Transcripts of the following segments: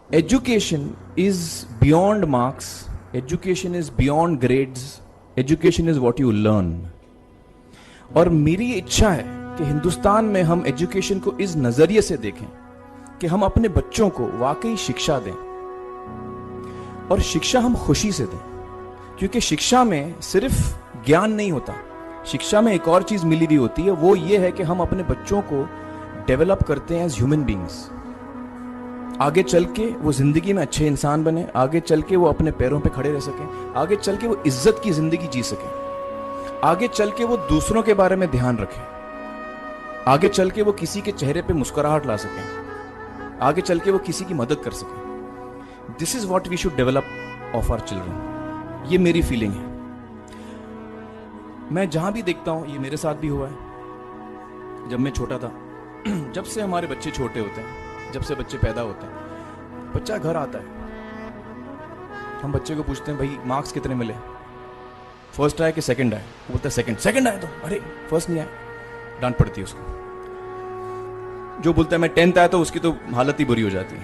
Education is beyond marks, education is beyond grades, education is what you learn. और मेरी इच्छा है कि हिंदुस्तान में हम एजुकेशन को इस नजरिए से देखें कि हम अपने बच्चों को वाकई शिक्षा दें, और शिक्षा हम खुशी से दें, क्योंकि शिक्षा में सिर्फ ज्ञान नहीं होता, शिक्षा में एक और चीज मिली हुई होती है, वो ये है कि हम अपने बच्चों को डेवलप करते हैं एज ह्यूमन बींग्स। आगे चल के वो जिंदगी में अच्छे इंसान बने, आगे चल के वो अपने पैरों पे खड़े रह सकें, आगे चल के वो इज्जत की जिंदगी जी सकें, आगे चल के वो दूसरों के बारे में ध्यान रखें, आगे चल के वो किसी के चेहरे पे मुस्कुराहट ला सकें, आगे चल के वो किसी की मदद कर सकें। This is what we should develop of our children. ये मेरी फीलिंग है। मैं जहां भी देखता हूं, ये मेरे साथ भी हुआ है जब मैं छोटा था। जब से हमारे बच्चे छोटे होते हैं, जब से बच्चे पैदा होते हैं, बच्चा घर आता है, हम बच्चे को पूछते हैं भाई मार्क्स कितने मिले, फर्स्ट आया कि सेकंड आया? वो बोलता है सेकंड। सेकंड आया तो अरे फर्स्ट नहीं आया, डांट पड़ती है उसको। जो बोलता है मैं 10th आया तो उसकी तो हालत ही बुरी हो जाती है।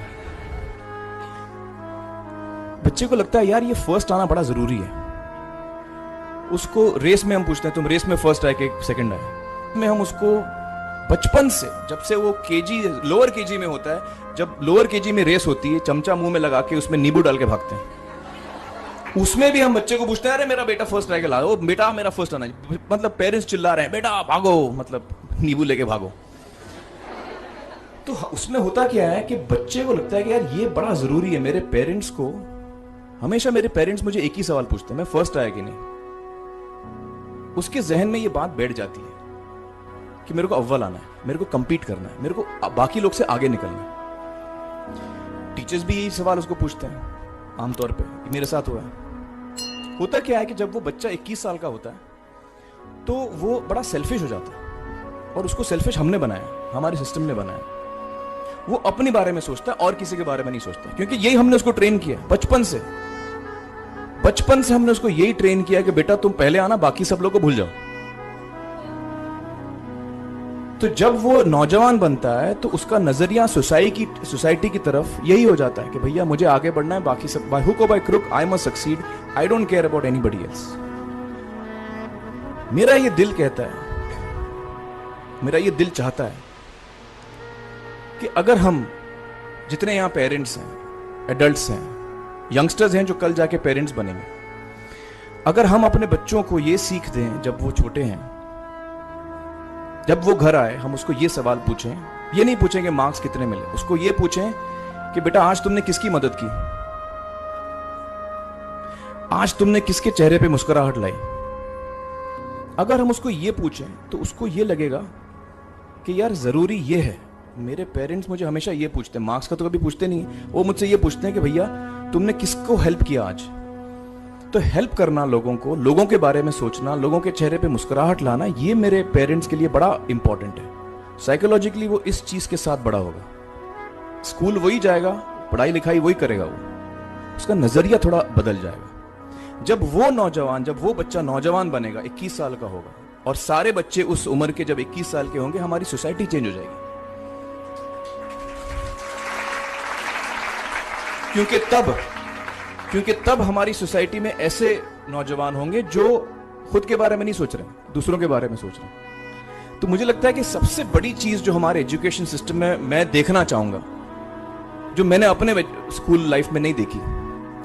बच्चे को लगता है यार ये फर्स्ट आना बड़ा जरूरी है। उसको रेस में हम पूछते हैं तुम रेस में फर्स्ट आए कि सेकंड आए? में हम उसको बचपन से, जब से वो लोअर केजी में होता है, जब लोअर केजी में रेस होती है, चमचा मुंह में लगा के उसमें नींबू डाल के भागते हैं। उसमें भी हम बच्चे को पूछते हैं अरे मेरा बेटा फर्स्ट आएगा, लाओ बेटा मेरा फर्स्ट आना। मतलब पेरेंट्स चिल्ला रहे हैं बेटा भागो, मतलब नींबू लेके भागो। तो उसमें होता क्या है कि बच्चे को लगता है कि यार ये बड़ा जरूरी है। मेरे पेरेंट्स को हमेशा, मेरे पेरेंट्स मुझे एक ही सवाल पूछते हैं, मैं फर्स्ट आया कि नहीं। उसके जहन में ये बात बैठ जाती है कि मेरे को अव्वल आना है, मेरे को कंपीट करना है, मेरे को बाकी लोग से आगे निकलना है। टीचर्स भी यही सवाल उसको पूछते हैं आमतौर पे। मेरे साथ हुआ है। होता क्या है कि जब वो बच्चा 21 साल का होता है तो वो बड़ा सेल्फिश हो जाता है, और उसको सेल्फिश हमने बनाया, हमारे सिस्टम ने बनाया। वो अपने बारे में सोचता है और किसी के बारे में नहीं सोचता, क्योंकि यही हमने उसको ट्रेन किया बचपन से। बचपन से हमने उसको यही ट्रेन किया कि बेटा तुम पहले आना, बाकी सब लोग को भूल जाओ। तो जब वो नौजवान बनता है तो उसका नजरिया सोसाइटी की तरफ यही हो जाता है कि भैया मुझे आगे बढ़ना है, बाकी सब बाय हुक और by crook I must succeed, I don't care about anybody else. मेरा ये दिल कहता है, मेरा ये दिल चाहता है कि अगर हम जितने यहां पेरेंट्स हैं, एडल्ट्स हैं, यंगस्टर्स हैं जो कल जाके पेरेंट्स बनेंगे, अगर हम अपने बच्चों को ये सीख दें जब वो छोटे हैं, जब वो घर आए हम उसको ये सवाल पूछें, ये नहीं पूछें कि मार्क्स कितने मिले, उसको ये पूछें कि बेटा आज तुमने किसकी मदद की, आज तुमने किसके चेहरे पे मुस्कुराहट लाई। अगर हम उसको ये पूछें तो उसको ये लगेगा कि यार जरूरी ये है। मेरे पेरेंट्स मुझे हमेशा ये पूछते हैं, मार्क्स का तो कभी पूछते नहीं, वो मुझसे ये पूछते हैं कि भैया तुमने किसको हेल्प किया आज। तो हेल्प करना लोगों को, लोगों के बारे में सोचना, लोगों के चेहरे पे मुस्कुराहट लाना, ये मेरे पेरेंट्स के लिए बड़ा इंपॉर्टेंट है। साइकोलॉजिकली वो इस चीज के साथ बड़ा होगा। स्कूल वही जाएगा, पढ़ाई लिखाई वही करेगा, वो उसका नजरिया थोड़ा बदल जाएगा। जब वो बच्चा नौजवान बनेगा, 21 साल का होगा, और सारे बच्चे उस उम्र के जब 21 साल के होंगे, हमारी सोसाइटी चेंज हो जाएगी। क्योंकि तब हमारी सोसाइटी में ऐसे नौजवान होंगे जो खुद के बारे में नहीं सोच रहे, दूसरों के बारे में सोच रहे हैं। तो मुझे लगता है कि सबसे बड़ी चीज जो हमारे एजुकेशन सिस्टम में मैं देखना चाहूंगा, जो मैंने अपने स्कूल लाइफ में नहीं देखी,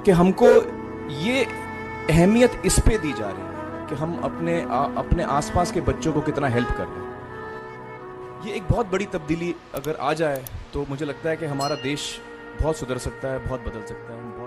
कि हमको ये अहमियत इस पे दी जा रही है कि हम अपने आसपास के बच्चों को कितना हेल्प कर रहे हैं। ये एक बहुत बड़ी तब्दीली अगर आ जाए तो मुझे लगता है कि हमारा देश बहुत सुधर सकता है, बहुत बदल सकता है।